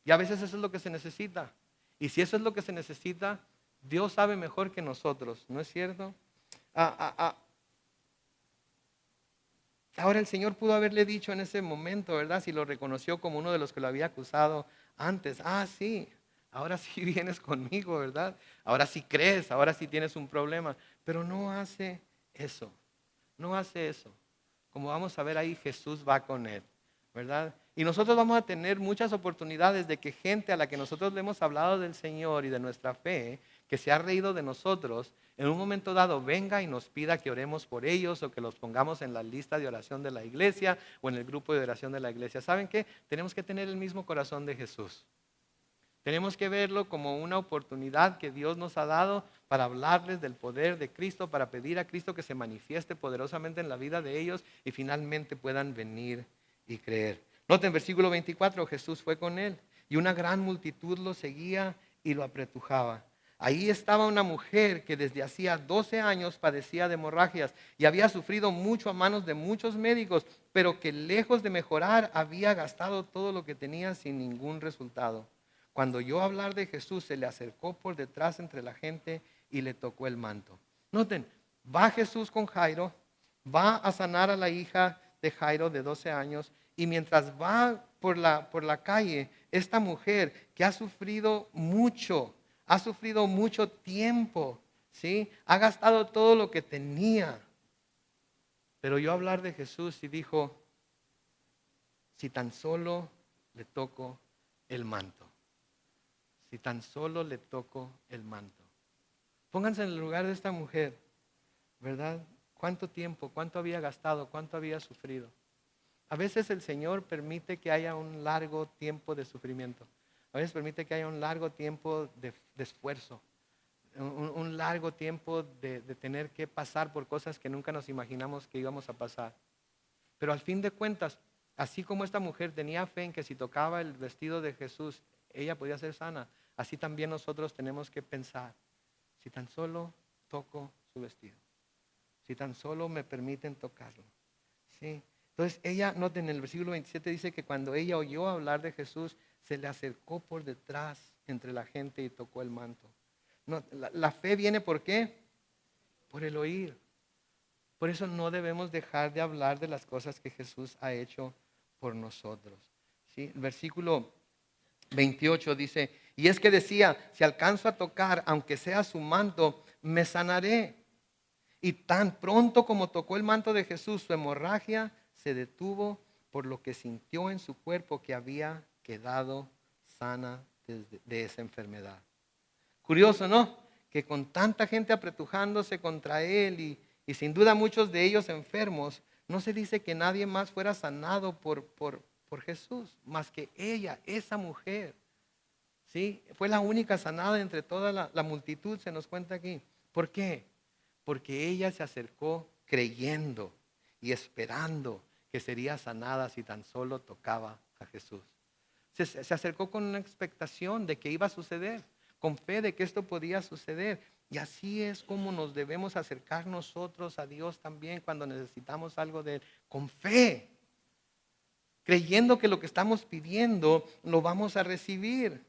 Y a veces eso es lo que se necesita. Y si eso es lo que se necesita, Dios sabe mejor que nosotros, ¿no es cierto? Ahora el Señor pudo haberle dicho en ese momento, ¿verdad? Si lo reconoció como uno de los que lo había acusado antes. Ah, sí, ahora sí vienes conmigo, ¿verdad? Ahora sí crees, ahora sí tienes un problema. Pero no hace eso, no hace eso. Como vamos a ver ahí, Jesús va con él, ¿verdad? Y nosotros vamos a tener muchas oportunidades de que gente a la que nosotros le hemos hablado del Señor y de nuestra fe, que se ha reído de nosotros, en un momento dado venga y nos pida que oremos por ellos o que los pongamos en la lista de oración de la iglesia o en el grupo de oración de la iglesia. ¿Saben qué? Tenemos que tener el mismo corazón de Jesús. Tenemos que verlo como una oportunidad que Dios nos ha dado para hablarles del poder de Cristo, para pedir a Cristo que se manifieste poderosamente en la vida de ellos y finalmente puedan venir y creer. Noten, versículo 24, Jesús fue con él y una gran multitud lo seguía y lo apretujaba. Ahí estaba una mujer que desde hacía 12 años padecía de hemorragias y había sufrido mucho a manos de muchos médicos, pero que lejos de mejorar había gastado todo lo que tenía sin ningún resultado. Cuando oyó hablar de Jesús, se le acercó por detrás entre la gente y le tocó el manto. Noten, va Jesús con Jairo, va a sanar a la hija de Jairo de 12 años y mientras va por la calle, esta mujer que ha sufrido mucho tiempo, ¿sí? Ha gastado todo lo que tenía. Pero oyó hablar de Jesús y dijo, si tan solo le toco el manto. Si tan solo le toco el manto. Pónganse en el lugar de esta mujer, ¿verdad? ¿Cuánto tiempo, cuánto había gastado, cuánto había sufrido? A veces el Señor permite que haya un largo tiempo de sufrimiento. A veces permite que haya un largo tiempo de esfuerzo. Un largo tiempo de tener que pasar por cosas que nunca nos imaginamos que íbamos a pasar. Pero al fin de cuentas, así como esta mujer tenía fe en que si tocaba el vestido de Jesús, ella podía ser sana, así también nosotros tenemos que pensar, si tan solo toco su vestido, si tan solo me permiten tocarlo. ¿Sí? Entonces ella, noten, en el versículo 27 dice que cuando ella oyó hablar de Jesús, se le acercó por detrás entre la gente y tocó el manto. No, la fe viene ¿por qué? Por el oír. Por eso no debemos dejar de hablar de las cosas que Jesús ha hecho por nosotros. ¿Sí? El versículo 28 dice, y es que decía, si alcanzo a tocar, aunque sea su manto, me sanaré. Y tan pronto como tocó el manto de Jesús, su hemorragia se detuvo, por lo que sintió en su cuerpo que había quedado sana de esa enfermedad. Curioso, ¿no? Que con tanta gente apretujándose contra él y sin duda muchos de ellos enfermos, no se dice que nadie más fuera sanado por Jesús, más que ella, esa mujer. ¿Sí? Fue la única sanada entre toda la multitud, se nos cuenta aquí. ¿Por qué? Porque ella se acercó creyendo y esperando que sería sanada si tan solo tocaba a Jesús. Se acercó con una expectación de que iba a suceder, con fe de que esto podía suceder. Y así es como nos debemos acercar nosotros a Dios también cuando necesitamos algo de Él, con fe, creyendo que lo que estamos pidiendo lo vamos a recibir.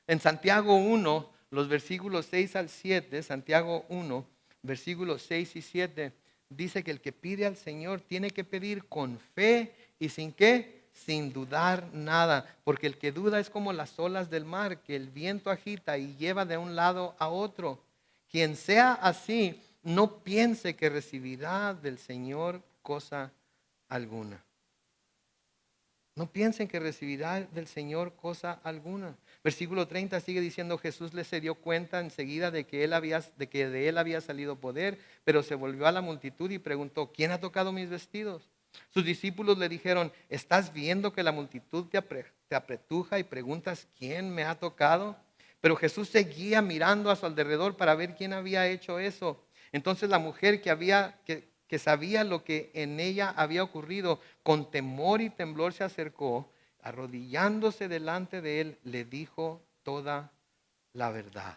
En Santiago 1, los versículos 6 al 7, Santiago 1, versículos 6 y 7, dice que el que pide al Señor tiene que pedir con fe y sin qué, sin dudar nada, porque el que duda es como las olas del mar, que el viento agita y lleva de un lado a otro. Quien sea así, no piense que recibirá del Señor cosa alguna. No piensen que recibirá del Señor cosa alguna. Versículo 30 sigue diciendo, Jesús se dio cuenta enseguida de que de él había salido poder, pero se volvió a la multitud y preguntó, ¿quién ha tocado mis vestidos? Sus discípulos le dijeron, ¿estás viendo que la multitud te apretuja y preguntas, ¿quién me ha tocado? Pero Jesús seguía mirando a su alrededor para ver quién había hecho eso. Entonces la mujer que sabía lo que en ella había ocurrido, con temor y temblor se acercó, arrodillándose delante de él, le dijo toda la verdad.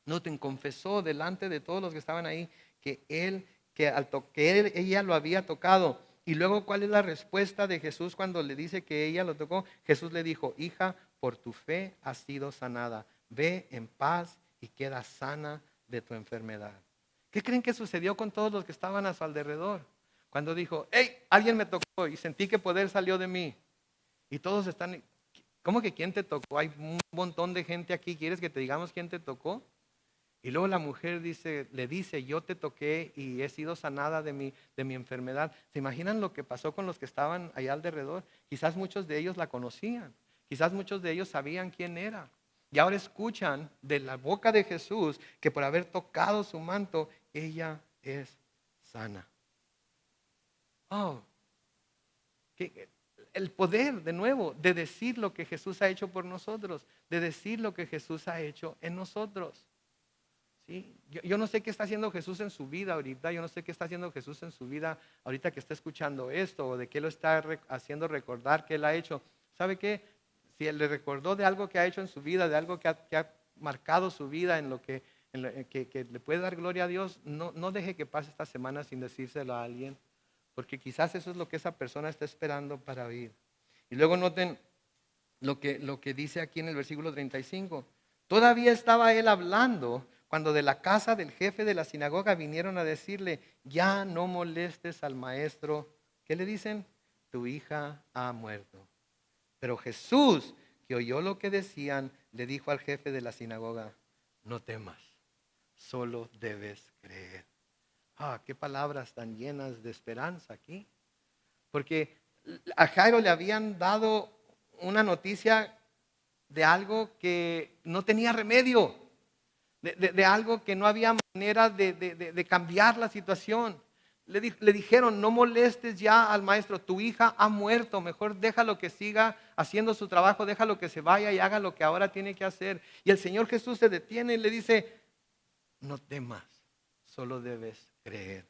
Noten, confesó delante de todos los que estaban ahí que ella lo había tocado. Y luego, ¿cuál es la respuesta de Jesús cuando le dice que ella lo tocó? Jesús le dijo, hija, por tu fe has sido sanada. Ve en paz y queda sana de tu enfermedad. ¿Qué creen que sucedió con todos los que estaban a su alrededor? Cuando dijo, hey, alguien me tocó y sentí que poder salió de mí. Y todos están, ¿cómo que quién te tocó? Hay un montón de gente aquí, ¿quieres que te digamos quién te tocó? Y luego la mujer le dice, yo te toqué y he sido sanada de mi enfermedad. ¿Se imaginan lo que pasó con los que estaban allá alrededor? Quizás muchos de ellos la conocían, quizás muchos de ellos sabían quién era. Y ahora escuchan de la boca de Jesús que por haber tocado su manto, ella es sana. Oh, el poder, de nuevo, de decir lo que Jesús ha hecho por nosotros, de decir lo que Jesús ha hecho en nosotros. ¿Sí? Yo no sé qué está haciendo Jesús en su vida ahorita, yo no sé qué está haciendo Jesús en su vida ahorita que está escuchando esto, o de qué lo está haciendo recordar que Él ha hecho. ¿Sabe qué? Si Él le recordó de algo que ha hecho en su vida, de algo que ha marcado su vida, en lo que le puede dar gloria a Dios, no deje que pase esta semana sin decírselo a alguien. Porque quizás eso es lo que esa persona está esperando para oír. Y luego noten lo que dice aquí en el versículo 35. Todavía estaba él hablando cuando de la casa del jefe de la sinagoga vinieron a decirle, ya no molestes al maestro. ¿Qué le dicen? Tu hija ha muerto. Pero Jesús, que oyó lo que decían, le dijo al jefe de la sinagoga, no temas, solo debes creer. Qué palabras tan llenas de esperanza aquí. Porque a Jairo le habían dado una noticia de algo que no tenía remedio, de algo que no había manera de cambiar la situación. Le dijeron, no molestes ya al maestro, tu hija ha muerto, mejor déjalo que siga haciendo su trabajo, déjalo que se vaya y haga lo que ahora tiene que hacer. Y el Señor Jesús se detiene y le dice, no temas, solo debes creer.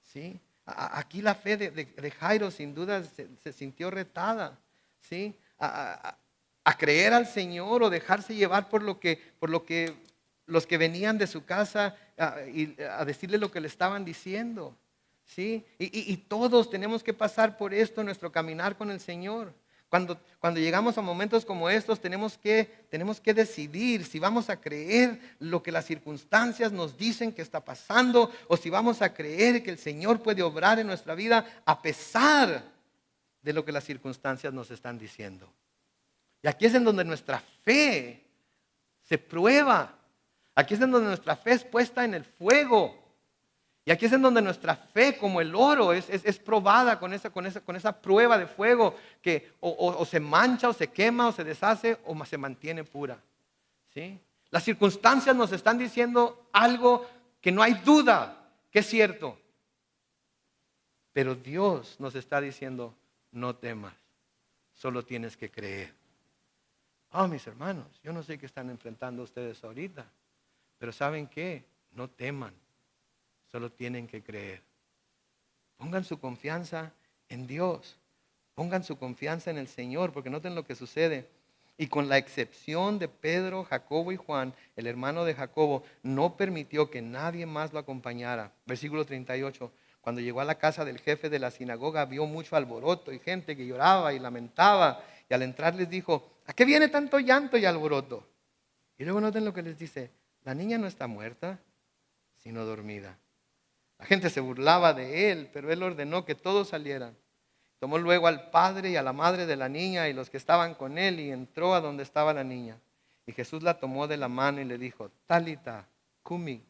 ¿Sí? Aquí la fe de Jairo sin duda se sintió retada, ¿sí? A creer al Señor o dejarse llevar por lo que los que venían de su casa y a decirle lo que le estaban diciendo, ¿sí? Y todos tenemos que pasar por esto en nuestro caminar con el Señor. Cuando llegamos a momentos como estos, tenemos que decidir si vamos a creer lo que las circunstancias nos dicen que está pasando, o si vamos a creer que el Señor puede obrar en nuestra vida a pesar de lo que las circunstancias nos están diciendo. Y aquí es en donde nuestra fe se prueba. Aquí es en donde nuestra fe es puesta en el fuego. Y aquí es en donde nuestra fe, como el oro, es probada con esa prueba de fuego que o se mancha, o se quema, o se deshace, o se mantiene pura. ¿Sí? Las circunstancias nos están diciendo algo que no hay duda que es cierto. Pero Dios nos está diciendo, no temas, solo tienes que creer. Mis hermanos, yo no sé qué están enfrentando ustedes ahorita, pero ¿saben qué? No teman. Solo tienen que creer. Pongan su confianza en Dios. Pongan su confianza en el Señor, porque noten lo que sucede. Y con la excepción de Pedro, Jacobo y Juan, el hermano de Jacobo, no permitió que nadie más lo acompañara. Versículo 38. Cuando llegó a la casa del jefe de la sinagoga, vio mucho alboroto y gente que lloraba y lamentaba. Y al entrar les dijo, ¿a qué viene tanto llanto y alboroto? Y luego noten lo que les dice. La niña no está muerta, sino dormida. La gente se burlaba de él, pero él ordenó que todos salieran. Tomó luego al padre y a la madre de la niña y los que estaban con él y entró a donde estaba la niña. Y Jesús la tomó de la mano y le dijo, Talita, cumi.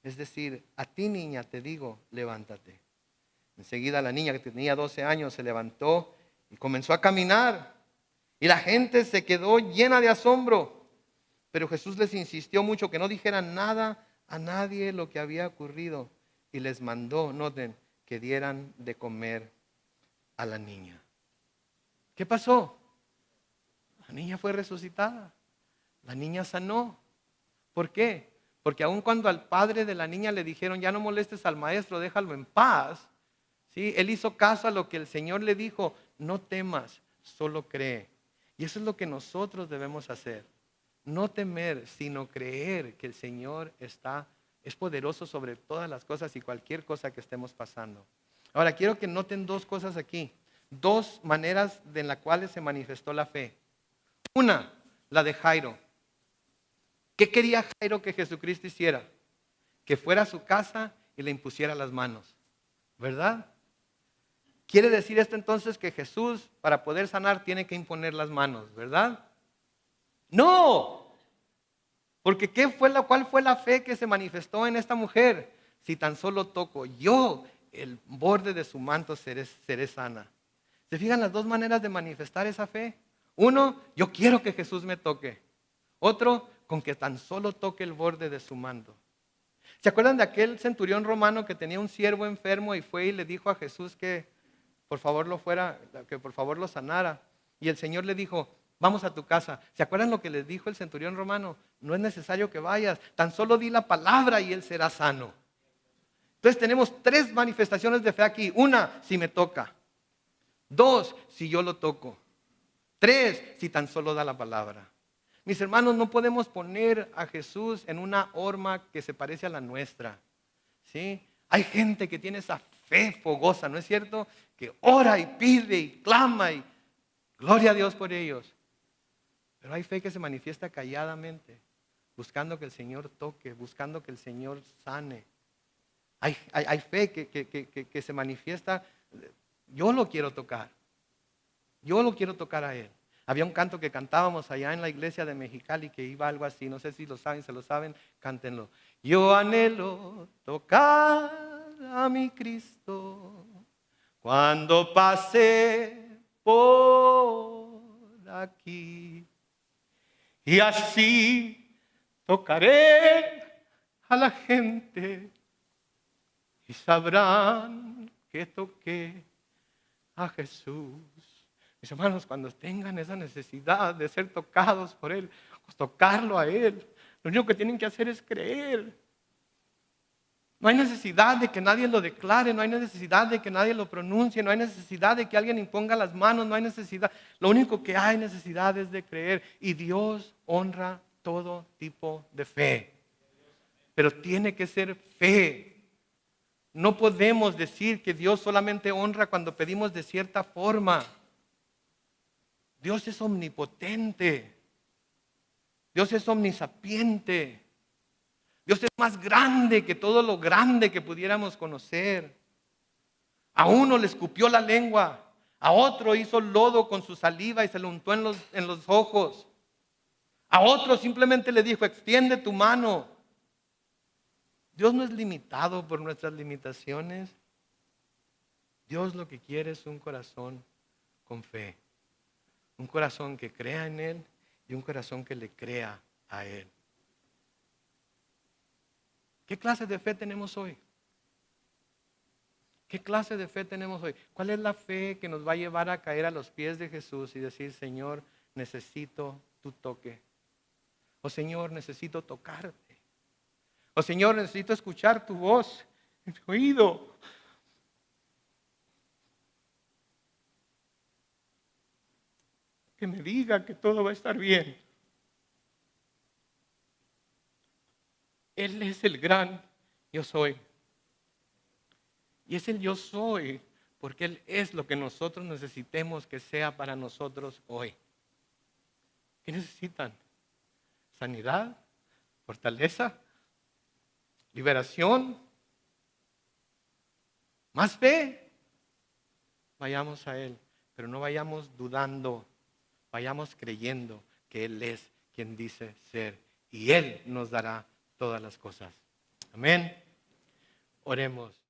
Es decir, a ti niña te digo, levántate. Enseguida la niña que tenía 12 años se levantó y comenzó a caminar. Y la gente se quedó llena de asombro. Pero Jesús les insistió mucho que no dijeran nada a nadie lo que había ocurrido. Y les mandó, noten, que dieran de comer a la niña. ¿Qué pasó? La niña fue resucitada. La niña sanó. ¿Por qué? Porque aun cuando al padre de la niña le dijeron, ya no molestes al maestro, déjalo en paz, ¿sí? Él hizo caso a lo que el Señor le dijo, no temas, solo cree. Y eso es lo que nosotros debemos hacer. No temer, sino creer que el Señor es poderoso sobre todas las cosas y cualquier cosa que estemos pasando. Ahora, quiero que noten dos cosas aquí. Dos maneras en las cuales se manifestó la fe. Una, la de Jairo. ¿Qué quería Jairo que Jesucristo hiciera? Que fuera a su casa y le impusiera las manos. ¿verdad? Quiere decir esto entonces que Jesús, para poder sanar, tiene que imponer las manos, ¿verdad? No, porque ¿cuál fue la fe que se manifestó en esta mujer? Si tan solo toco yo el borde de su manto, seré sana. ¿Se fijan las dos maneras de manifestar esa fe? Uno, yo quiero que Jesús me toque. Otro, con que tan solo toque el borde de su manto. ¿Se acuerdan de aquel centurión romano que tenía un siervo enfermo y fue y le dijo a Jesús que por favor que por favor lo sanara? Y el Señor le dijo, vamos a tu casa. ¿Se acuerdan lo que les dijo el centurión romano? No es necesario que vayas, tan solo di la palabra y él será sano. Entonces tenemos tres manifestaciones de fe aquí. Una, si me toca. Dos, si yo lo toco. Tres, si tan solo da la palabra. Mis hermanos, no podemos poner a Jesús en una horma que se parece a la nuestra. ¿Sí? Hay gente que tiene esa fe fogosa, ¿no es cierto? Que ora y pide y clama y gloria a Dios por ellos. Pero hay fe que se manifiesta calladamente, buscando que el Señor toque, buscando que el Señor sane. Hay fe que se manifiesta, yo lo quiero tocar. Yo lo quiero tocar a Él. Había un canto que cantábamos allá en la iglesia de Mexicali que iba algo así, no sé si lo saben, se lo saben, cántenlo. Yo anhelo tocar a mi Cristo cuando pase por aquí. Y así tocaré a la gente y sabrán que toqué a Jesús. Mis hermanos, cuando tengan esa necesidad de ser tocados por Él, pues tocarlo a Él, lo único que tienen que hacer es creer. No hay necesidad de que nadie lo declare, no hay necesidad de que nadie lo pronuncie, no hay necesidad de que alguien imponga las manos, no hay necesidad. Lo único que hay necesidad es de creer. Y Dios honra todo tipo de fe. Pero tiene que ser fe. No podemos decir que Dios solamente honra cuando pedimos de cierta forma. Dios es omnipotente. Dios es omnisapiente. Dios es más grande que todo lo grande que pudiéramos conocer. A uno le escupió la lengua, a otro hizo lodo con su saliva y se lo untó en los ojos. A otro simplemente le dijo, extiende tu mano. Dios no es limitado por nuestras limitaciones. Dios lo que quiere es un corazón con fe. Un corazón que crea en Él y un corazón que le crea a Él. ¿Qué clase de fe tenemos hoy? ¿Qué clase de fe tenemos hoy? ¿Cuál es la fe que nos va a llevar a caer a los pies de Jesús y decir, Señor, necesito tu toque? O Señor, necesito tocarte. O Señor, necesito escuchar tu voz en mi oído. Que me diga que todo va a estar bien. Él es el gran yo soy. Y es el yo soy porque Él es lo que nosotros necesitemos que sea para nosotros hoy. ¿Qué necesitan? Sanidad, fortaleza, liberación, más fe. Vayamos a Él, pero no vayamos dudando. Vayamos creyendo que Él es quien dice ser y Él nos dará todas las cosas. Amén. Oremos.